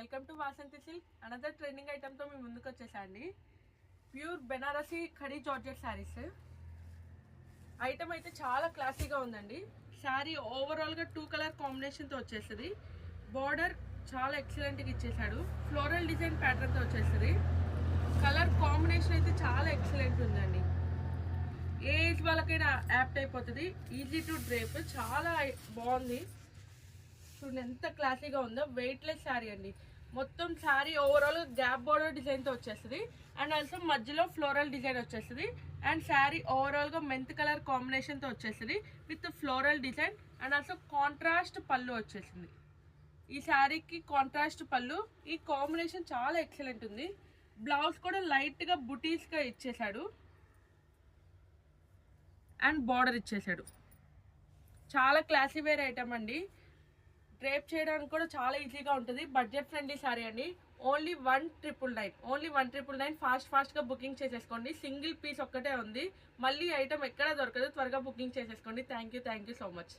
Welcome to Vasanthi silk. Another trending ఐటమ్తో మేము ముందుకు వచ్చేసండి. Pure Banarasi khaddi georgette saris. Item అయితే చాలా క్లాసీగా ఉందండి. శారీ ఓవరాల్గా 2 కలర్ కాంబినేషన్తో వచ్చేస్తుంది. బార్డర్ చాలా ఎక్సలెంట్గా ఇచ్చేసాడు. ఫ్లోరల్ డిజైన్ ప్యాటర్న్తో వచ్చేస్తుంది. కలర్ కాంబినేషన్ అయితే చాలా ఎక్సలెంట్ ఉందండి. ఏ ఏజ్ వాళ్ళకైనా యాప్ట్ అయిపోతుంది. ఈజీ టు డ్రేప్, చాలా బాగుంది. చూడండి ఎంత క్లాసీగా ఉందో. వెయిట్లెస్ శారీ అండి. మొత్తం శారీ ఓవరాల్ గ్యాప్ బోర్డర్ డిజైన్తో వచ్చేస్తుంది. అండ్ ఆల్సో మధ్యలో ఫ్లోరల్ డిజైన్ వచ్చేస్తుంది. అండ్ శారీ ఓవరాల్గా మెంత్ కలర్ కాంబినేషన్తో వచ్చేస్తుంది with floral design. And also contrast పళ్ళు వచ్చేసింది. ఈ శారీకి కాంట్రాస్ట్ పళ్ళు. ఈ కాంబినేషన్ చాలా ఎక్సలెంట్ ఉంది. బ్లౌజ్ కూడా లైట్గా బుటీస్గా ఇచ్చేసాడు. అండ్ బార్డర్ ఇచ్చేసాడు. చాలా క్లాసీ వేర్ ఐటమ్ అండి. డ్రేప్ చేయడానికి కూడా చాలా ఈజీగా ఉంటుంది. బడ్జెట్ ఫ్రెండ్లీ శారీ అండి. ఓన్లీ 1,999 ఫాస్ట్గా బుకింగ్ చేసేసుకోండి. సింగిల్ పీస్ ఒక్కటే ఉంది. మళ్ళీ ఐటమ్ ఎక్కడ దొరకదు. త్వరగా బుకింగ్ చేసేసుకోండి. Thank you so much.